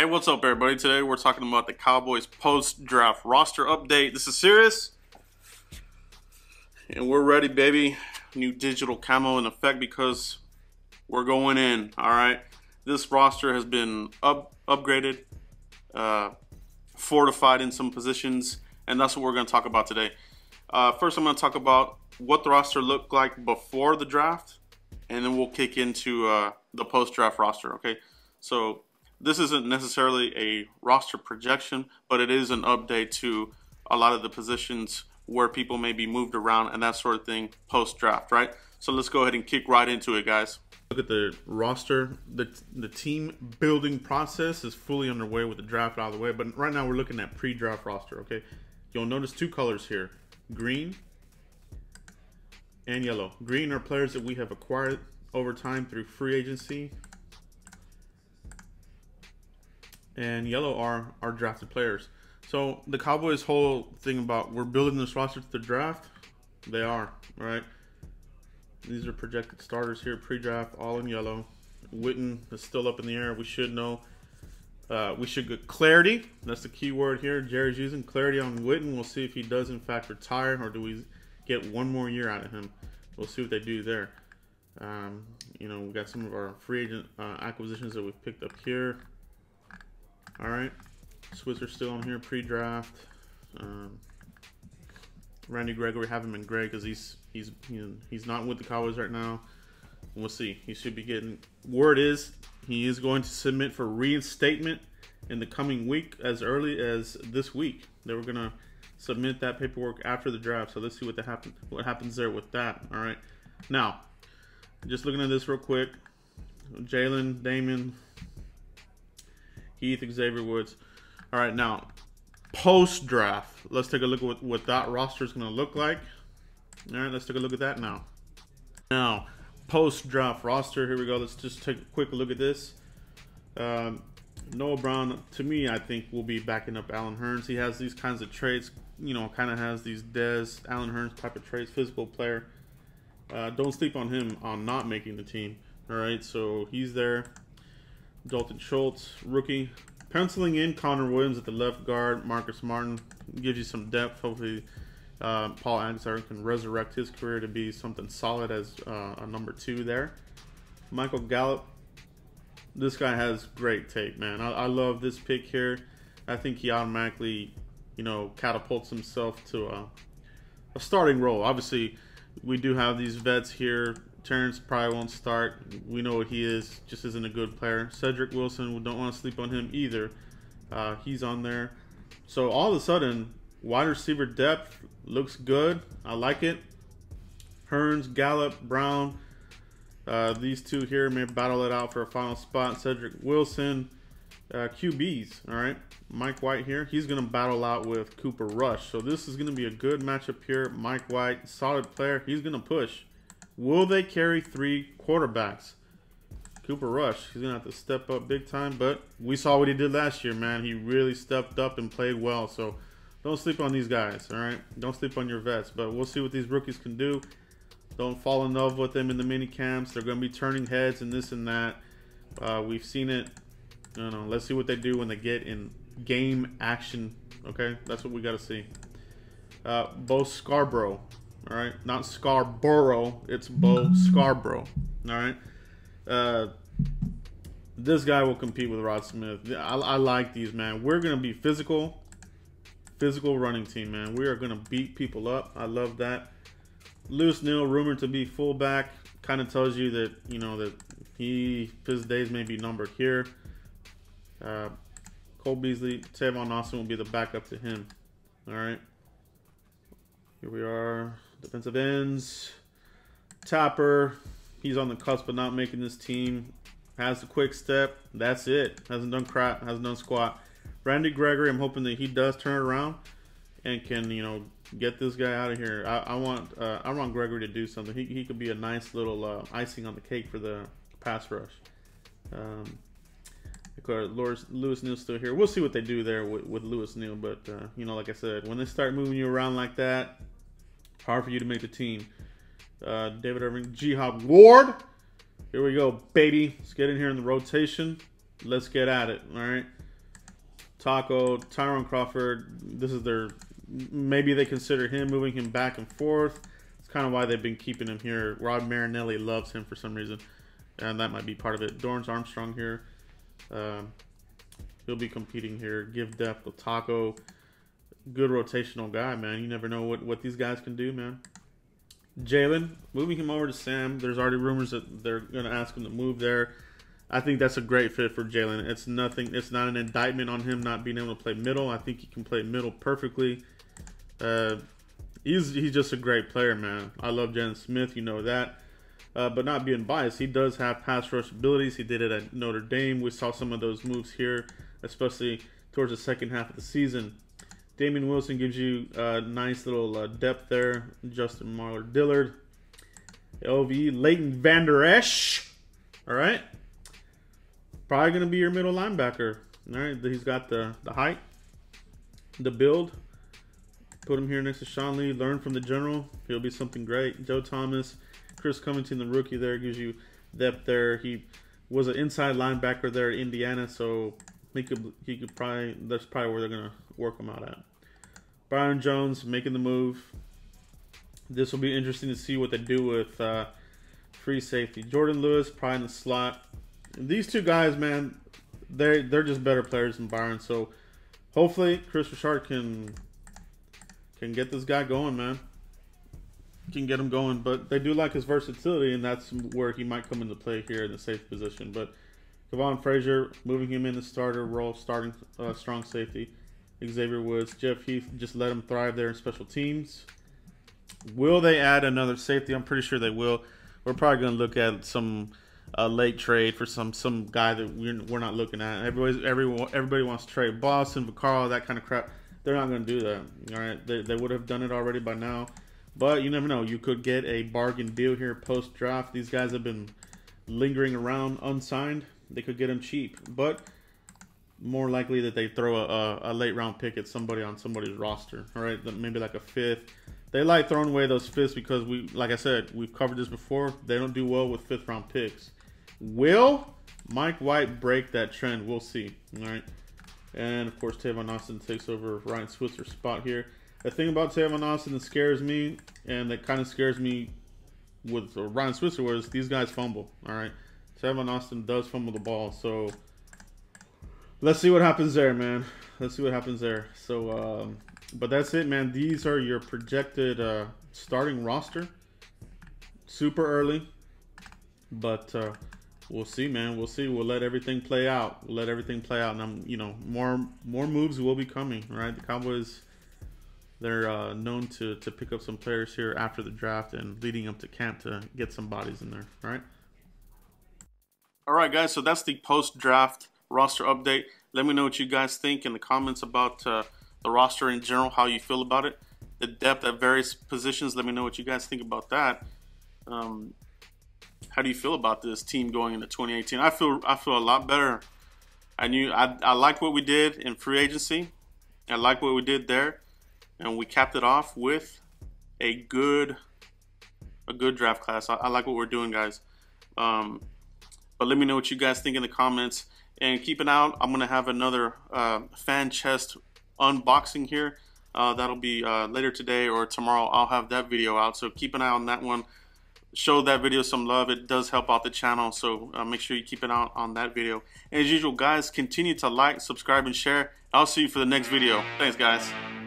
Hey, what's up, everybody? Today we're talking about the Cowboys post-draft roster update. This is serious, and we're ready, baby. New digital camo in effect because we're going in. All right, this roster has been upgraded, fortified in some positions, and that's what we're going to talk about today. First, I'm going to talk about what the roster looked like before the draft, and then we'll kick into the post-draft roster. Okay, so this isn't necessarily a roster projection, but it is an update to a lot of the positions where people may be moved around and that sort of thing post-draft, right? So let's go ahead and kick right into it, guys. Look at the roster. The team building process is fully underway with the draft out of the way, but right now we're looking at pre-draft roster, okay? You'll notice two colors here, green and yellow. Green are players that we have acquired over time through free agency, and yellow are our drafted players. So the Cowboys' whole thing about we're building this roster to the draft, they are, right? These are projected starters here, pre-draft, all in yellow. Witten is still up in the air. We should know. We should get clarity. That's the key word here. Jerry's using clarity on Witten. We'll see if he does in fact retire, or do we get one more year out of him. We'll see what they do there. You know, we got some of our free agent acquisitions that we've picked up here. All right, Switzer still on here, pre-draft. Randy Gregory, have him in gray because he's not with the Cowboys right now. We'll see. He should be getting. Word is he is going to submit for reinstatement in the coming week, as early as this week. They were gonna submit that paperwork after the draft. So let's see what happens there with that. All right. Now, just looking at this real quick, Jalen, Damon, Heath, Xavier Woods. All right, now, post-draft, let's take a look at what that roster is going to look like. All right, let's take a look at that now. Now, post-draft roster, here we go. Let's just take a quick look at this. Noah Brown, to me, I think will be backing up Allen Hurns. He has these kinds of traits, you know, kind of has these Allen Hurns type of traits, physical player. Don't sleep on him on not making the team. All right, so he's there. Dalton Schultz, rookie. Penciling in Connor Williams at the left guard. Marcus Martin gives you some depth. Hopefully, Paul Aguilar can resurrect his career to be something solid as a number 2 there. Michael Gallup. This guy has great tape, man. I love this pick here. I think he automatically, you know, catapults himself to a starting role. Obviously, we do have these vets here. Terrence probably won't start. We know what he is. Just isn't a good player. Cedric Wilson, we don't want to sleep on him either. He's on there. So all of a sudden, wide receiver depth looks good. I like it. Hurns, Gallup, Brown. These two here may battle it out for a final spot. Cedric Wilson. QBs, all right. Mike White here. He's going to battle out with Cooper Rush. So this is going to be a good matchup here. Mike White, solid player. He's going to push. Will they carry 3 quarterbacks? Cooper Rush, he's going to have to step up big time, but we saw what he did last year, man. He really stepped up and played well, so don't sleep on these guys, all right? Don't sleep on your vets, but we'll see what these rookies can do. Don't fall in love with them in the mini camps. They're going to be turning heads and this and that. We've seen it. I don't know. Let's see what they do when they get in game action, okay? That's what we got to see. Bo Scarborough. All right, not Scarborough, it's Bo Scarborough. All right, this guy will compete with Rod Smith. I like these, man. We're gonna be physical running team, man. We are gonna beat people up. I love that. Lewis Neal, rumored to be fullback, kind of tells you that, you know, that his days may be numbered here. Cole Beasley, Tavon Austin will be the backup to him. All right, here we are. Defensive ends. Tapper, he's on the cusp of not making this team. Has the quick step. That's it. Hasn't done crap. Hasn't done squat. Randy Gregory, I'm hoping that he does turn it around and can, you know, get this guy out of here. I want Gregory to do something. He could be a nice little icing on the cake for the pass rush. Of course, Lewis Neal's still here. We'll see what they do there with Lewis Neal, but you know, like I said, when they start moving you around like that, hard for you to make the team. David Irving, G-Hop Ward. Here we go, baby. Let's get in here in the rotation. Let's get at it, all right? Taco, Tyron Crawford. This is their, maybe they consider him, moving him back and forth. It's kind of why they've been keeping him here. Rod Marinelli loves him for some reason, and that might be part of it. Dorrance Armstrong here. He'll be competing here. Give depth with Taco. Good rotational guy, man. You never know what these guys can do, man. Jalen, moving him over to Sam. There's already rumors that they're going to ask him to move there. I think that's a great fit for Jalen. It's nothing. It's not an indictment on him not being able to play middle. I think he can play middle perfectly. He's just a great player, man. I love Jalen Smith. You know that. But not being biased, he does have pass rush abilities. He did it at Notre Dame. We saw some of those moves here, especially towards the second half of the season. Damian Wilson gives you a nice little depth there. Justin Marler Dillard. LV Leighton Vander Esch. All right. Probably going to be your middle linebacker. All right. He's got the height, the build. Put him here next to Sean Lee. Learn from the general. He'll be something great. Joe Thomas. Chris Covington, the rookie there, gives you depth there. He was an inside linebacker there at Indiana, so he could probably, that's probably where they're going to work him out at. Byron Jones making the move. This will be interesting to see what they do with free safety. Jordan Lewis probably in the slot. These two guys, man, they're just better players than Byron. So hopefully Chris Richard can get this guy going, man. Can get him going, but they do like his versatility, and that's where he might come into play here in the safe position. But Kevon Frazier, moving him in the starter role, starting strong safety. Xavier Woods, Jeff Heath, just let him thrive there in special teams. Will they add another safety? I'm pretty sure they will. We're probably going to look at some late trade for some guy that we're not looking at. Everybody wants to trade Boston, Vaccaro, that kind of crap. They're not going to do that. All right, they would have done it already by now. But you never know. You could get a bargain deal here post-draft. These guys have been lingering around unsigned. They could get them cheap. But more likely that they throw a late-round pick at somebody on somebody's roster. All right, maybe like a fifth. They like throwing away those fifths because, like I said, we've covered this before. They don't do well with fifth-round picks. Will Mike White break that trend? We'll see. All right. And, of course, Tavon Austin takes over Ryan Switzer's spot here. The thing about Tavon Austin that scares me, and that kind of scares me with Ryan Switzer, was these guys fumble. All right, Tavon Austin does fumble the ball, so let's see what happens there, man. Let's see what happens there. So, but that's it, man. These are your projected starting roster. Super early, but we'll see, man. We'll see. We'll let everything play out. We'll let everything play out, and more moves will be coming. Right, the Cowboys. They're known to pick up some players here after the draft and leading up to camp to get some bodies in there, right? All right, guys, so that's the post-draft roster update. Let me know what you guys think in the comments about the roster in general, how you feel about it. The depth at various positions, let me know what you guys think about that. How do you feel about this team going into 2018? I feel a lot better. I like what we did in free agency. I like what we did there. And we capped it off with a good draft class. I like what we're doing, guys. But let me know what you guys think in the comments. And keep an eye out. I'm going to have another fan chest unboxing here. That'll be later today or tomorrow. I'll have that video out. So keep an eye on that one. Show that video some love. It does help out the channel. So make sure you keep an eye on that video. And as usual, guys, continue to like, subscribe, and share. I'll see you for the next video. Thanks, guys.